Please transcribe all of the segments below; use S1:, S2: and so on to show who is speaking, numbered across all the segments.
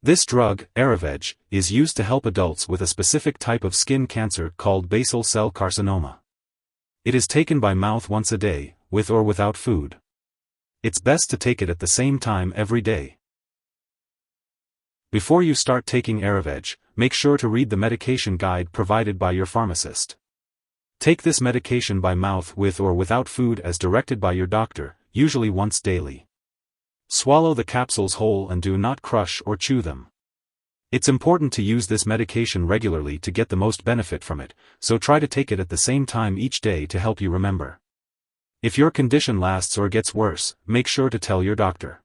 S1: This drug, Erivedge, is used to help adults with a specific type of skin cancer called basal cell carcinoma. It is taken by mouth once a day, with or without food. It's best to take it at the same time every day. Before you start taking Erivedge, make sure to read the medication guide provided by your pharmacist. Take this medication by mouth with or without food as directed by your doctor, usually once daily. Swallow the capsules whole and do not crush or chew them. It's important to use this medication regularly to get the most benefit from it, so try to take it at the same time each day to help you remember. If your condition lasts or gets worse, make sure to tell your doctor.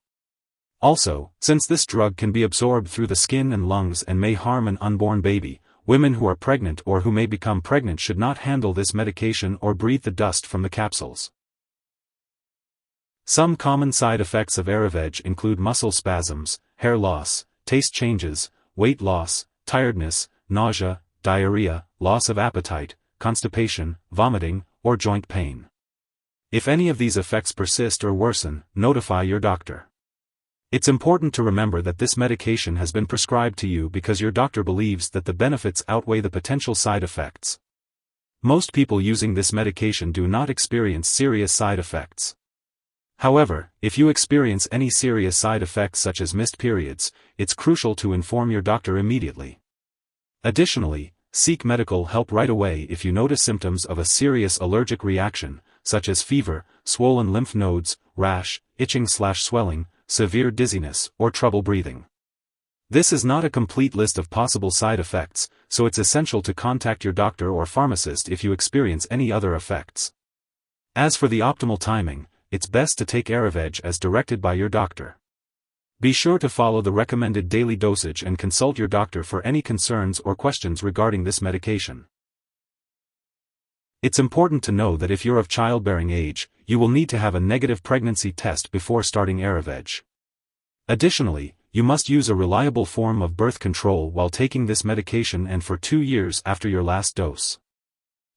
S1: Also, since this drug can be absorbed through the skin and lungs and may harm an unborn baby, women who are pregnant or who may become pregnant should not handle this medication or breathe the dust from the capsules. Some common side effects of Erivedge include muscle spasms, hair loss, taste changes, weight loss, tiredness, nausea, diarrhea, loss of appetite, constipation, vomiting, or joint pain. If any of these effects persist or worsen, notify your doctor. It's important to remember that this medication has been prescribed to you because your doctor believes that the benefits outweigh the potential side effects. Most people using this medication do not experience serious side effects. However, if you experience any serious side effects such as missed periods, it's crucial to inform your doctor immediately. Additionally, seek medical help right away if you notice symptoms of a serious allergic reaction, such as fever, swollen lymph nodes, rash, itching/swelling, severe dizziness, or trouble breathing. This is not a complete list of possible side effects, so it's essential to contact your doctor or pharmacist if you experience any other effects. As for the optimal timing, it's best to take Erivedge as directed by your doctor. Be sure to follow the recommended daily dosage and consult your doctor for any concerns or questions regarding this medication. It's important to know that if you're of childbearing age, you will need to have a negative pregnancy test before starting Erivedge. Additionally, you must use a reliable form of birth control while taking this medication and for 2 years after your last dose.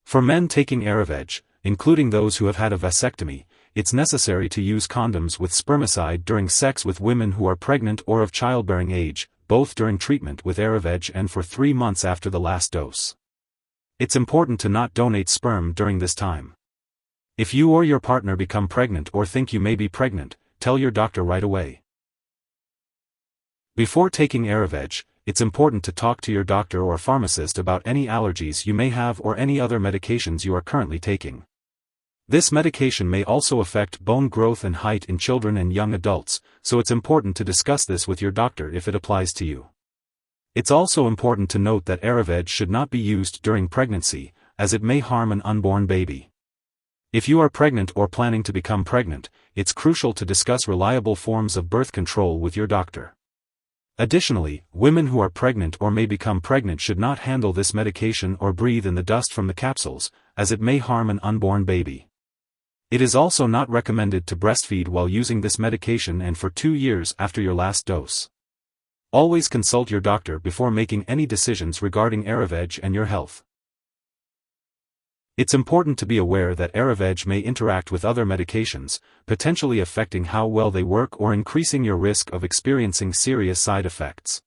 S1: For men taking Erivedge, including those who have had a vasectomy, it's necessary to use condoms with spermicide during sex with women who are pregnant or of childbearing age, both during treatment with Erivedge and for 3 months after the last dose. It's important to not donate sperm during this time. If you or your partner become pregnant or think you may be pregnant, tell your doctor right away. Before taking Erivedge, it's important to talk to your doctor or pharmacist about any allergies you may have or any other medications you are currently taking. This medication may also affect bone growth and height in children and young adults, so it's important to discuss this with your doctor if it applies to you. It's also important to note that Erivedge should not be used during pregnancy, as it may harm an unborn baby. If you are pregnant or planning to become pregnant, it's crucial to discuss reliable forms of birth control with your doctor. Additionally, women who are pregnant or may become pregnant should not handle this medication or breathe in the dust from the capsules, as it may harm an unborn baby. It is also not recommended to breastfeed while using this medication and for 2 years after your last dose. Always consult your doctor before making any decisions regarding Erivedge and your health. It's important to be aware that Erivedge may interact with other medications, potentially affecting how well they work or increasing your risk of experiencing serious side effects.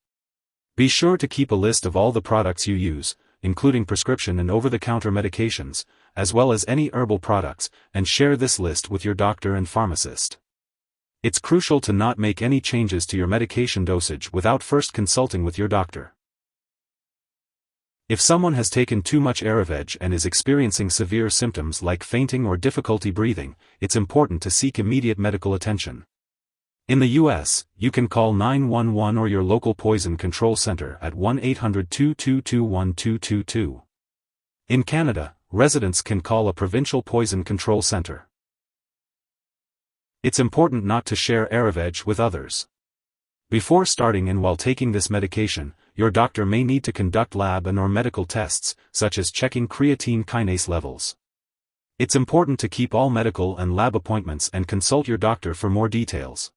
S1: Be sure to keep a list of all the products you use, including prescription and over-the-counter medications, as well as any herbal products, and share this list with your doctor and pharmacist. It's crucial to not make any changes to your medication dosage without first consulting with your doctor. If someone has taken too much Erivedge and is experiencing severe symptoms like fainting or difficulty breathing, it's important to seek immediate medical attention. In the U.S., you can call 911 or your local poison control center at 1-800-222-1222. In Canada, residents can call a provincial poison control center. It's important not to share Erivedge with others. Before starting and while taking this medication, your doctor may need to conduct lab and/or medical tests, such as checking creatine kinase levels. It's important to keep all medical and lab appointments and consult your doctor for more details.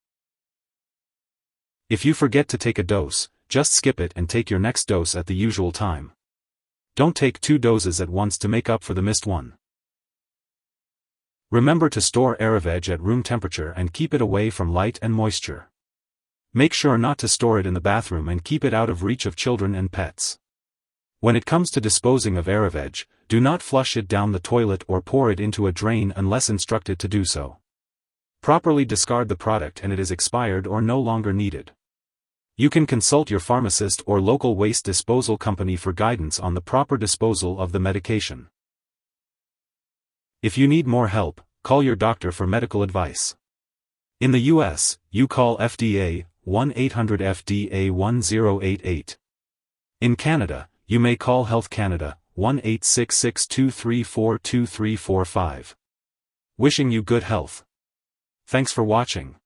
S1: If you forget to take a dose, just skip it and take your next dose at the usual time. Don't take 2 doses at once to make up for the missed one. Remember to store Erivedge at room temperature and keep it away from light and moisture. Make sure not to store it in the bathroom and keep it out of reach of children and pets. When it comes to disposing of Erivedge, do not flush it down the toilet or pour it into a drain unless instructed to do so. Properly discard the product and it is expired or no longer needed. You can consult your pharmacist or local waste disposal company for guidance on the proper disposal of the medication. If you need more help, call your doctor for medical advice. In the US, you call FDA, 1-800-FDA-1088. In Canada, you may call Health Canada, 1-866-234-2345. Wishing you good health. Thanks for watching.